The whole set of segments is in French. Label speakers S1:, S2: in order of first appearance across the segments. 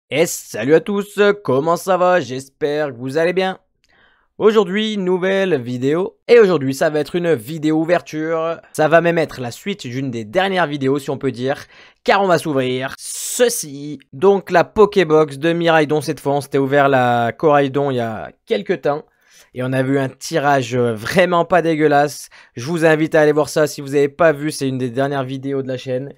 S1: Et salut à tous, comment ça va? J'espère que vous allez bien. Aujourd'hui, nouvelle vidéo. Et aujourd'hui, ça va être une vidéo ouverture. Ça va même être la suite d'une des dernières vidéos, si on peut dire. Car on va s'ouvrir ceci. Donc la Pokébox de Miraidon cette fois. On s'était ouvert la Coraidon il y a quelques temps. Et on a vu un tirage vraiment pas dégueulasse. Je vous invite à aller voir ça si vous n'avez pas vu. C'est une des dernières vidéos de la chaîne.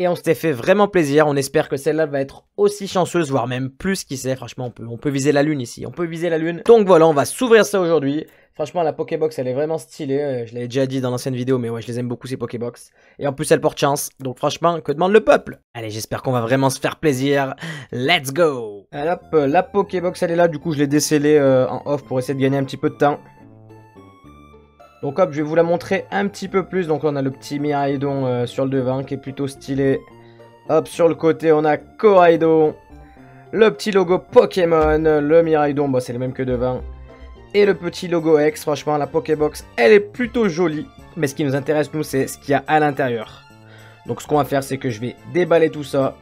S1: Et on s'était fait vraiment plaisir. On espère que celle-là va être aussi chanceuse, voire même plus, qui sait. Franchement, on peut viser la lune ici. On peut viser la lune. Donc voilà, on va s'ouvrir ça aujourd'hui. Franchement, la Pokébox, elle est vraiment stylée. Je l'avais déjà dit dans l'ancienne vidéo, mais ouais, je les aime beaucoup, ces Pokébox. Et en plus, elle porte chance. Donc franchement, que demande le peuple? Allez, j'espère qu'on va vraiment se faire plaisir. Let's go! Alors, hop, la Pokébox, elle est là. Du coup, je l'ai décellée en off pour essayer de gagner un petit peu de temps. Donc hop, je vais vous la montrer un petit peu plus. Donc on a le petit Miraidon sur le devant qui est plutôt stylé. Hop, sur le côté, on a Coraidon. Le petit logo Pokémon. Le Miraidon, bah, c'est le même que devant. Et le petit logo X. Franchement, la Pokébox, elle est plutôt jolie. Mais ce qui nous intéresse, nous, c'est ce qu'il y a à l'intérieur. Donc ce qu'on va faire, c'est que je vais déballer tout ça.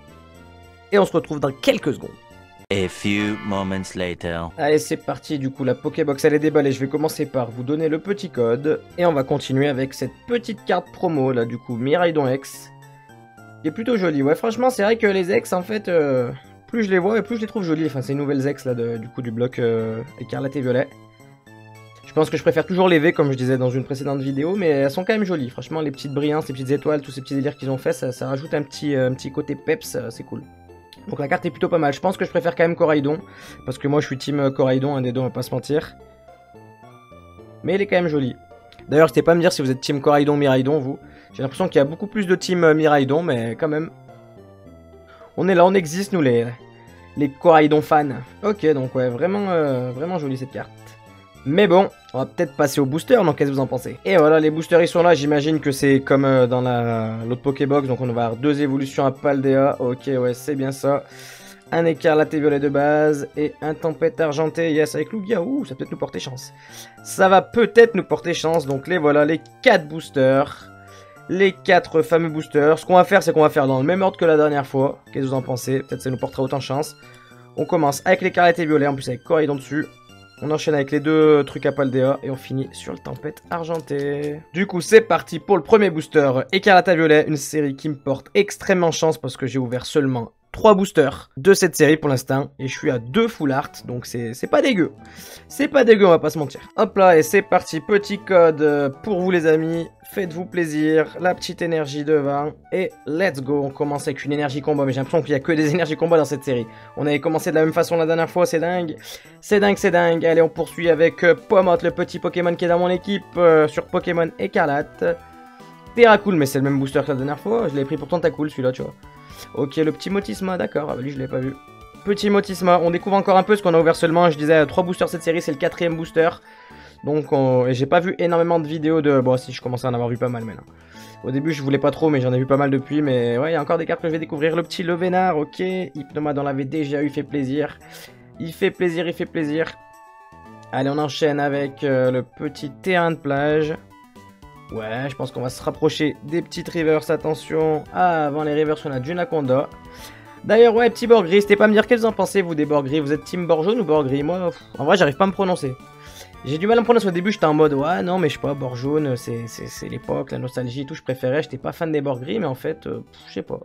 S1: Et on se retrouve dans quelques secondes.
S2: A few moments later.
S1: Allez, c'est parti. Du coup, la Pokébox, elle est déballée. Je vais commencer par vous donner le petit code. Et on va continuer avec cette petite carte promo, là, du coup, Miraidon X. Qui est plutôt jolie. Ouais, franchement, c'est vrai que les X, en fait, plus je les vois et plus je les trouve jolies. Enfin, ces nouvelles X, là, du coup, du bloc écarlate et violet. Je pense que je préfère toujours les V, comme je disais dans une précédente vidéo. Mais elles sont quand même jolies. Franchement, les petites brillances, les petites étoiles, tous ces petits délires qu'ils ont fait, ça rajoute un petit côté peps. C'est cool. Donc la carte est plutôt pas mal. Je pense que je préfère quand même Coraidon. Parce que moi je suis team Coraidon, un des deux, on va pas se mentir. Mais il est quand même joli. D'ailleurs, n'hésitez pas à me dire si vous êtes team Coraidon ou Miraidon, vous. J'ai l'impression qu'il y a beaucoup plus de team Miraidon, mais quand même. On est là, on existe, nous, les Coraidon fans. Ok, donc ouais, vraiment jolie cette carte. Mais bon, on va peut-être passer au booster, donc qu'est-ce que vous en pensez? Et voilà, les boosters ils sont là, j'imagine que c'est comme dans l'autre Pokébox, donc on va avoir deux évolutions à Paldea, ok ouais c'est bien ça. Un écarlate et violet de base, et un tempête argenté, yes avec Lugia, ouh ça peut peut-être nous porter chance. Ça va peut-être nous porter chance, donc les voilà, les 4 boosters. Les 4 fameux boosters, ce qu'on va faire c'est qu'on va faire dans le même ordre que la dernière fois, qu'est-ce que vous en pensez? Peut-être ça nous portera autant chance. On commence avec l'écarlate et violet, en plus avec Coraidon dessus. On enchaîne avec les deux trucs à Paldea et on finit sur le tempête argenté. Du coup, c'est parti pour le premier booster Écarlate à Violet, une série qui me porte extrêmement chance parce que j'ai ouvert seulement 3 boosters de cette série pour l'instant et je suis à 2 full art, donc c'est pas dégueu. C'est pas dégueu, on va pas se mentir. Hop là, et c'est parti, petit code pour vous les amis. Faites-vous plaisir, la petite énergie devant, et let's go. On commence avec une énergie combat, mais j'ai l'impression qu'il n'y a que des énergies combat dans cette série. On avait commencé de la même façon la dernière fois, c'est dingue. C'est dingue, c'est dingue. Allez, on poursuit avec Pomot, le petit Pokémon qui est dans mon équipe, sur Pokémon Écarlate. Terracool, mais c'est le même booster que la dernière fois, je l'avais pris pour Tentacool celui-là, tu vois. Ok, le petit Motisma, d'accord, ah bah lui je l'ai pas vu. Petit Motisma, on découvre encore un peu ce qu'on a ouvert seulement, je disais 3 boosters cette série, c'est le 4ème booster. Donc j'ai pas vu énormément de vidéos de... Bon si, je commençais à en avoir vu pas mal maintenant. Au début je voulais pas trop mais j'en ai vu pas mal depuis. Mais ouais, il y a encore des cartes que je vais découvrir. Le petit Levénard, ok. Hypnomade on l'avait déjà eu, il fait plaisir. Il fait plaisir, il fait plaisir. Allez, on enchaîne avec le petit terrain de plage. Ouais, je pense qu'on va se rapprocher des petites rivers, attention. Ah, avant les rivers on a Junaconda. D'ailleurs ouais, petit bord gris, n'hésitez pas à me dire qu'est-ce que vous en pensez vous des bords gris. Vous êtes team bord jaune ou bord gris? Moi, en vrai j'arrive pas à me prononcer. J'ai du mal à me prononcer au début, j'étais en mode ouais non mais je sais pas, bord jaune, c'est l'époque, la nostalgie et tout, je préférais, j'étais pas fan des bords gris, mais en fait, je sais pas.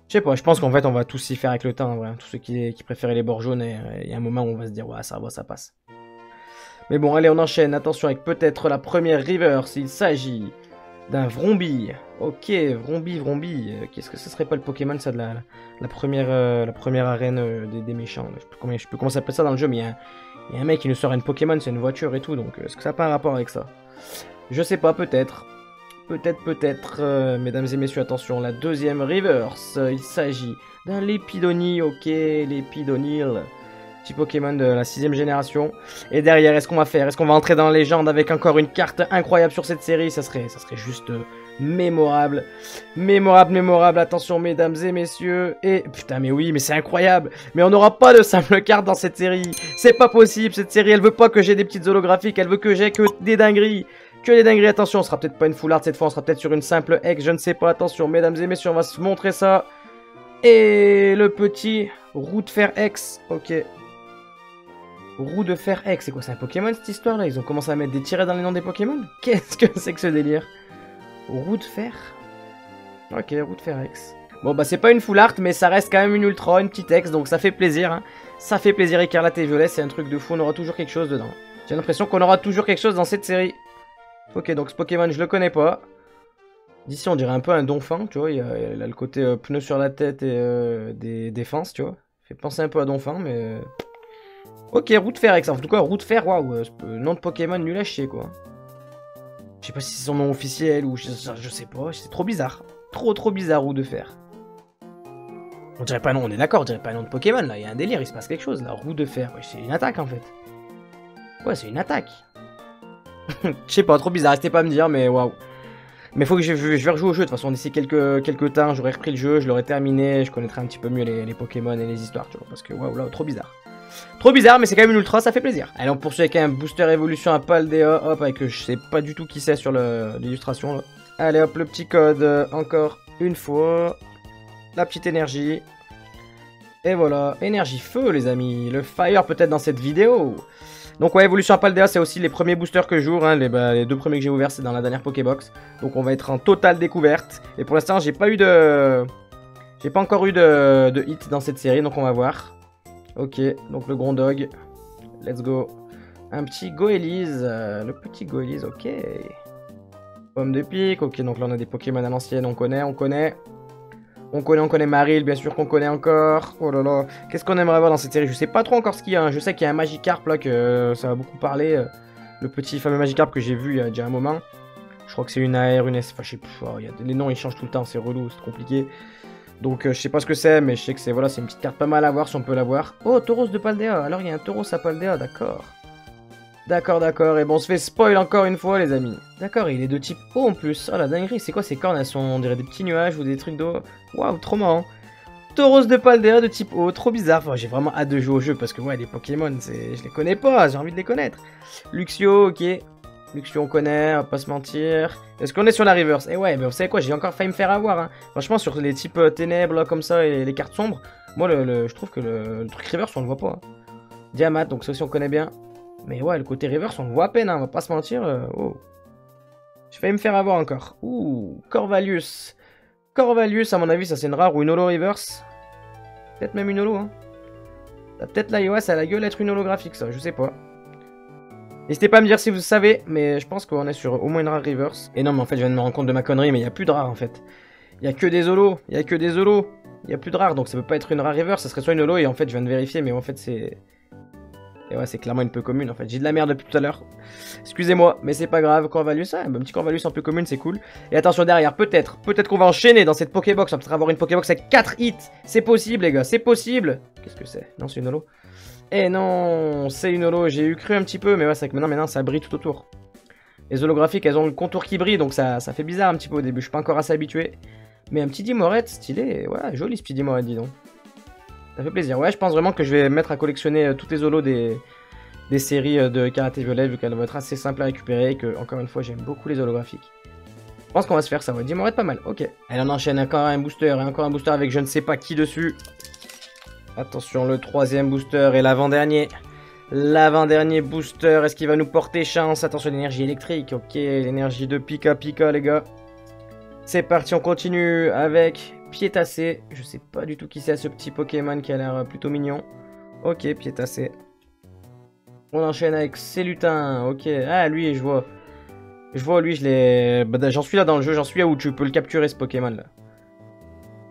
S1: Je sais pas, je pense qu'en fait on va tous s'y faire avec le temps, en vrai. Tous ceux qui préféraient les bords jaunes, et il y a un moment où on va se dire ouais ça va, ça passe. Mais bon, allez on enchaîne, attention avec peut-être la première river, s'il s'agit d'un Vromby. Ok, Vromby, qu'est-ce que ce serait pas le Pokémon ça de la première arène des méchants, là. Je sais plus comment ça s'appelle ça dans le jeu, mais il y a un mec qui nous sort une Pokémon, c'est une voiture et tout, donc est-ce que ça n'a pas un rapport avec ça? Je sais pas, peut-être. Peut-être, mesdames et messieurs, attention, la deuxième reverse, il s'agit d'un Lépidonil, ok, Lépidonil, petit Pokémon de la 6ème génération. Et derrière, est-ce qu'on va faire? Est-ce qu'on va entrer dans la légende avec encore une carte incroyable sur cette série? Ça serait juste mémorable. Mémorable, attention mesdames et messieurs. Et putain mais oui, mais c'est incroyable. Mais on n'aura pas de simple carte dans cette série. C'est pas possible, cette série elle veut pas que j'ai des petites holographiques, elle veut que j'ai que des dingueries. Attention, on sera peut-être pas une full art cette fois, on sera peut-être sur une simple X, je ne sais pas, attention mesdames et messieurs, on va se montrer ça. Et le petit roue de fer X. Ok. Roue de fer X. C'est quoi, c'est un Pokémon cette histoire là? Ils ont commencé à mettre des tirets dans les noms des Pokémon? Qu'est-ce que c'est que ce délire? Roue de fer. Ok, roue de fer X. Bon bah c'est pas une full art mais ça reste quand même une ultra, une petite X, donc ça fait plaisir. Hein. Ça fait plaisir, écarlate et violet, c'est un truc de fou, on aura toujours quelque chose dedans. J'ai l'impression qu'on aura toujours quelque chose dans cette série. Ok, donc ce Pokémon je le connais pas. D'ici on dirait un peu un Donphan, tu vois, il a le côté pneu sur la tête et des défenses, tu vois. Fait penser un peu à Donphan mais... Ok, roue de fer X, en tout cas roue de fer, waouh, nom de Pokémon nul à chier quoi. Je sais pas si c'est son nom officiel ou je sais pas, c'est trop bizarre. Trop bizarre roue de fer. On dirait pas non, on est d'accord, on dirait pas un nom de Pokémon là, il y a un délire, il se passe quelque chose là, roue de fer, ouais, c'est une attaque en fait. Ouais, c'est une attaque. Je sais pas, trop bizarre, restez pas à me dire, mais waouh. Mais faut que je vais rejouer au jeu, de toute façon d'ici quelques temps, j'aurai repris le jeu, je l'aurai terminé, je connaîtrai un petit peu mieux les Pokémon et les histoires, tu vois, parce que waouh là, trop bizarre. Trop bizarre, mais c'est quand même une ultra, ça fait plaisir. Allez, on poursuit avec un booster évolution à Paldea, hop, avec je sais pas du tout qui c'est sur l'illustration là. Allez hop, le petit code, encore une fois. La petite énergie. Et voilà, énergie feu les amis. Le fire peut-être dans cette vidéo. Donc ouais, évolution à Paldea, c'est aussi les premiers boosters que j'ouvre. Hein. Les deux premiers que j'ai ouverts, c'est dans la dernière Pokébox. Donc on va être en totale découverte. Et pour l'instant, j'ai pas encore eu de hit dans cette série, donc on va voir. Ok, donc le Grondog. Let's go. Un petit Goélise. Le petit Goélise, ok. Pomme de pique, ok, donc là on a des Pokémon à l'ancienne, on connaît. On connaît Marill, bien sûr qu'on connaît encore. Oh là là, qu'est-ce qu'on aimerait voir dans cette série? Je sais pas trop encore ce qu'il y a, hein. Je sais qu'il y a un Magikarp là, que ça va beaucoup parler. Le petit fameux Magikarp que j'ai vu il y a déjà un moment. Je crois que c'est une AR, une S, enfin je sais plus, les noms ils changent tout le temps, c'est relou, c'est compliqué. Donc je sais pas ce que c'est, mais je sais que c'est voilà, c'est une petite carte pas mal à voir si on peut l'avoir. Oh, Tauros de Paldea, alors il y a un Tauros à Paldea, d'accord. D'accord, et bon, on se fait spoil encore une fois, les amis. D'accord, il est de type eau en plus. Oh la dinguerie, c'est quoi ces cornes? Elles sont, on dirait des petits nuages ou des trucs d'eau. Waouh, trop marrant. Tauros de Paldea de type eau, trop bizarre. Enfin, j'ai vraiment hâte de jouer au jeu parce que, ouais, les Pokémon, je les connais pas, j'ai envie de les connaître. Luxio, ok. Luxio, on connaît, on va pas se mentir. Est-ce qu'on est sur la reverse? Eh ouais, mais vous savez quoi, j'ai encore failli me faire avoir. Hein. Franchement, sur les types ténèbres, là, comme ça, et les cartes sombres, moi, je trouve que le truc reverse, on le voit pas. Hein. Diamat, donc ça aussi, on connaît bien. Mais ouais, le côté reverse, on le voit à peine, hein, on va pas se mentir. Oh. J'ai failli me faire avoir encore. Ouh, Corvalus. Corvalus, à mon avis, ça c'est une rare ou une holo reverse. Peut-être même une holo, hein. Peut-être la iOS, ça a la gueule d'être une holographique, ça, je sais pas. N'hésitez pas à me dire si vous savez, mais je pense qu'on est sur au moins une rare reverse. Et non, mais en fait, je viens de me rendre compte de ma connerie, mais il n'y a plus de rares en fait. Il n'y a que des holos, il n'y a que des holos. Il n'y a plus de rares, donc ça peut pas être une rare reverse, ça serait soit une holo, et en fait, je viens de vérifier, mais en fait, c'est... Et ouais, c'est clairement une peu commune en fait. J'ai de la merde depuis tout à l'heure. Excusez-moi, mais c'est pas grave. Corvalus, un petit Corvalus un peu commune, c'est cool. Et attention derrière, peut-être qu'on va enchaîner dans cette Pokébox. On va peut-être avoir une Pokébox avec 4 hits. C'est possible, les gars, c'est possible. Qu'est-ce que c'est? Non, c'est une holo. Eh non, c'est une holo. J'ai eu cru un petit peu, mais ouais, c'est que maintenant, ça brille tout autour. Les holographiques, elles ont le contour qui brille, donc ça fait bizarre un petit peu au début. Je suis pas encore assez habitué. Mais un petit Dimorette, stylé. Ouais, joli ce petit Dimorette, dis donc. Ça fait plaisir. Ouais, je pense vraiment que je vais me mettre à collectionner toutes les holos des séries de Karaté Violet, vu qu'elles vont être assez simples à récupérer et que, encore une fois, j'aime beaucoup les holographiques. Je pense qu'on va se faire ça, ouais. Dis-moi, pas mal. Ok. Allez, on enchaîne encore un booster et encore un booster avec je ne sais pas qui dessus. Attention, le troisième booster et l'avant-dernier. L'avant-dernier booster, est-ce qu'il va nous porter chance? Attention, l'énergie électrique. Ok, l'énergie de Pika Pika, les gars. C'est parti, on continue avec... Piétassé, je sais pas du tout qui c'est ce petit Pokémon qui a l'air plutôt mignon. Ok, Piétassé. On enchaîne avec Célutin, ok. Ah, lui, je vois. Je vois, lui, je l'ai... Bah, j'en suis là dans le jeu, j'en suis là où tu peux le capturer, ce Pokémon, là.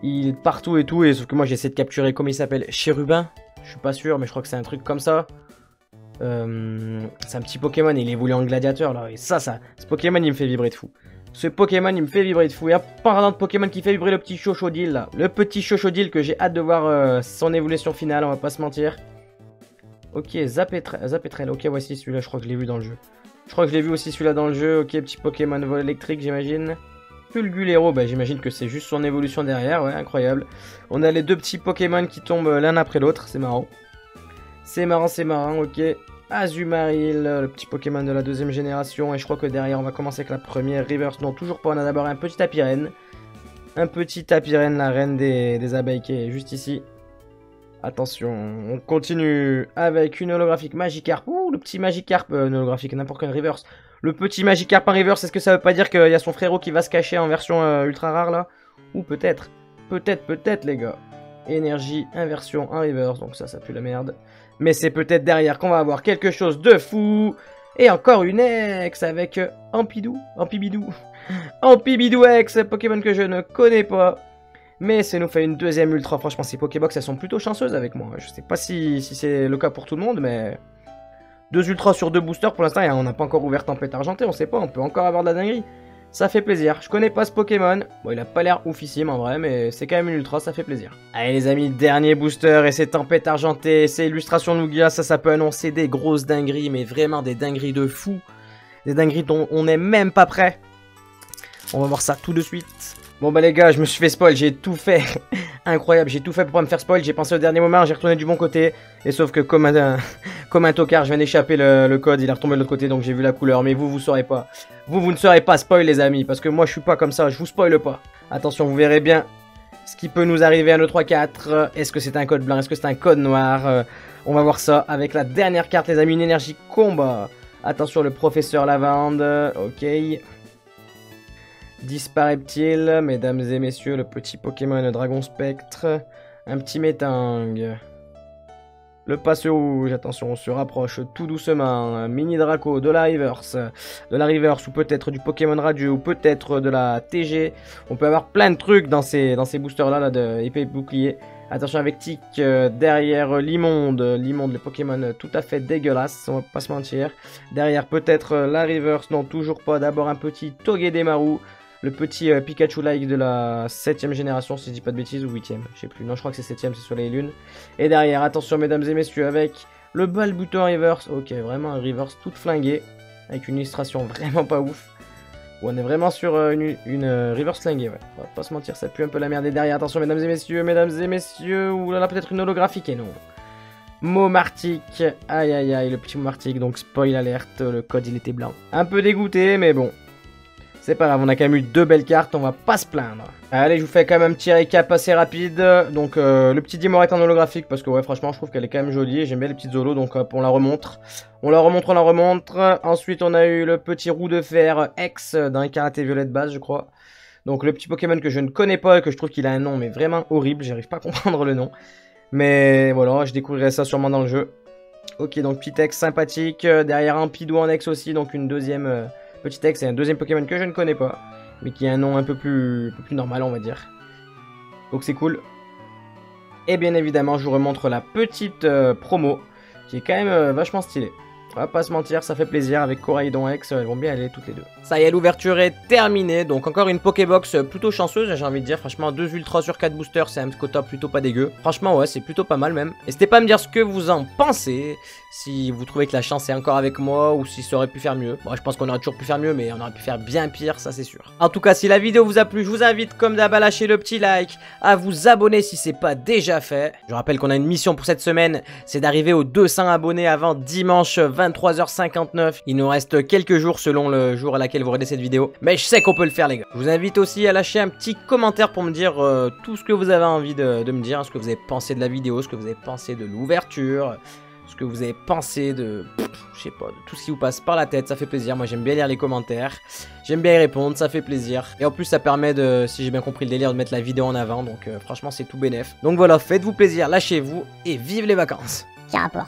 S1: Il est partout et tout, et sauf que moi, j'essaie de capturer, comment il s'appelle? Chérubin? Je suis pas sûr, mais je crois que c'est un truc comme ça. C'est un petit Pokémon, il évolue en gladiateur, là. Et ce Pokémon, il me fait vibrer de fou. Ce Pokémon, il me fait vibrer de fou. Et en parlant de Pokémon qui fait vibrer le petit Chochodile, là. Le petit Chochodile que j'ai hâte de voir son évolution finale, on va pas se mentir. Ok, Zapetrel. Ok, voici celui-là, je crois que je l'ai vu dans le jeu. Je crois que je l'ai vu aussi celui-là dans le jeu. Ok, petit Pokémon vol électrique, j'imagine. Pulgulero, bah j'imagine que c'est juste son évolution derrière, ouais, incroyable. On a les deux petits Pokémon qui tombent l'un après l'autre, c'est marrant. C'est marrant, ok. Azumarill, le petit Pokémon de la deuxième génération. Et je crois que derrière, on va commencer avec la première Reverse. Non, toujours pas. On a d'abord un petit Apirène. un petit tapirène, la reine des abeilles qui est juste ici. Attention, on continue avec une holographique Magikarp. Ouh, le petit Magikarp, une holographique, n'importe quel reverse. Le petit Magikarp en reverse, est-ce que ça veut pas dire qu'il y a son frérot qui va se cacher en version ultra rare là? Ou peut-être, peut-être les gars. Énergie, inversion en reverse, donc ça pue la merde. Mais c'est peut-être derrière qu'on va avoir quelque chose de fou. Et encore une ex avec Ampidou, Ampibidou X, Pokémon que je ne connais pas. Mais ça nous fait une deuxième ultra. Franchement, ces Pokébox, elles sont plutôt chanceuses avec moi. Je sais pas si c'est le cas pour tout le monde, mais... 2 ultras sur 2 boosters, pour l'instant, on n'a pas encore ouvert Tempête Argentée, on sait pas, on peut encore avoir de la dinguerie. Ça fait plaisir. Je connais pas ce Pokémon. Bon, il a pas l'air oufissime en vrai, mais c'est quand même une ultra, ça fait plaisir. Allez les amis, dernier booster, et c'est Tempête Argentée, c'est Illustration Lugia, ça peut annoncer des grosses dingueries, mais vraiment des dingueries de fou. Des dingueries dont on n'est même pas prêt. On va voir ça tout de suite. Bon bah les gars, je me suis fait spoil, j'ai tout fait. Incroyable, j'ai tout fait pour pas me faire spoil, j'ai pensé au dernier moment, j'ai retourné du bon côté. Et sauf que comme un tocard, je viens d'échapper le code, il est retombé de l'autre côté, donc j'ai vu la couleur. Mais vous saurez pas. Vous ne saurez pas spoil les amis, parce que moi je suis pas comme ça, je vous spoil pas. Attention, vous verrez bien ce qui peut nous arriver à nos 3-4. Est-ce que c'est un code blanc, est-ce que c'est un code noir? On va voir ça avec la dernière carte les amis, une énergie combat. Attention le professeur Lavande, ok. Dispareptile, mesdames et messieurs, le petit Pokémon Dragon Spectre, un petit Métang. Le passe rouge, attention, on se rapproche tout doucement. Mini Draco, de la reverse ou peut-être du Pokémon Radio, ou peut-être de la TG. On peut avoir plein de trucs dans ces boosters là de épée et bouclier. Attention avec Tic, derrière l'immonde, le Pokémon tout à fait dégueulasse, on va pas se mentir. Derrière peut-être la reverse, non toujours pas, d'abord un petit Togedemaru. Le petit Pikachu-like de la 7ème génération, si je dis pas de bêtises, ou 8ème, je sais plus. Non, je crois que c'est 7ème, c'est sur les lunes. Et derrière, attention mesdames et messieurs, avec le Balbuto reverse. Ok, vraiment un reverse toute flinguée, avec une illustration vraiment pas ouf. On est vraiment sur une reverse flinguée, ouais. On va pas se mentir, ça pue un peu la merde. Et derrière, attention mesdames et messieurs, ou là peut-être une holographique, et non. Momartic, aïe aïe aïe, le petit Momartic, donc spoil alerte, le code il était blanc. Un peu dégoûté, mais bon. C'est pas grave, on a quand même eu 2 belles cartes, on va pas se plaindre. Allez, je vous fais quand même un petit récap assez rapide. Donc, le petit Dimorette en holographique, parce que ouais, franchement, je trouve qu'elle est quand même jolie. J'aime bien les petites holos, donc on la remontre. On la remontre. Ensuite, on a eu le petit roue de fer X dans les karaté violette base, je crois. Donc, le petit Pokémon que je ne connais pas et que je trouve qu'il a un nom, mais vraiment horrible. J'arrive pas à comprendre le nom. Mais voilà, je découvrirai ça sûrement dans le jeu. Ok, donc petit X sympathique. Derrière un Pidou en X aussi, donc une deuxième... Petit X, c'est un deuxième Pokémon que je ne connais pas, mais qui a un nom un peu plus normal, on va dire. Donc c'est cool. Et bien évidemment, je vous remontre la petite promo, qui est quand même vachement stylée. On va pas se mentir, ça fait plaisir avec Coraidon X, elles vont bien aller toutes les deux. Ça y est, l'ouverture est terminée, donc encore une Pokébox plutôt chanceuse, j'ai envie de dire. Franchement, 2 ultras sur 4 boosters, c'est un quota plutôt pas dégueu. Franchement, ouais, c'est plutôt pas mal même. N'hésitez pas à me dire ce que vous en pensez, si vous trouvez que la chance est encore avec moi, ou si ça aurait pu faire mieux. Bon, je pense qu'on aurait toujours pu faire mieux, mais on aurait pu faire bien pire, ça c'est sûr. En tout cas, si la vidéo vous a plu, je vous invite comme d'hab à lâcher le petit like, à vous abonner si c'est pas déjà fait. Je rappelle qu'on a une mission pour cette semaine, c'est d'arriver aux 200 abonnés avant dimanche 23h59. Il nous reste quelques jours selon le jour à laquelle vous regardez cette vidéo. Mais je sais qu'on peut le faire les gars. Je vous invite aussi à lâcher un petit commentaire pour me dire tout ce que vous avez envie de me dire. Ce que vous avez pensé de la vidéo, ce que vous avez pensé de l'ouverture, ce que vous avez pensé de... je sais pas, de tout ce qui vous passe par la tête. Ça fait plaisir, moi j'aime bien lire les commentaires. J'aime bien y répondre, ça fait plaisir. Et en plus ça permet de, si j'ai bien compris le délire, de mettre la vidéo en avant. Donc franchement c'est tout bénef. Donc voilà, faites-vous plaisir, lâchez-vous et vive les vacances.
S3: Quel rapport?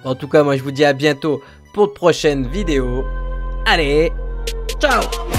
S1: En tout cas, moi je vous dis à bientôt pour de prochaines vidéos. Allez, ciao!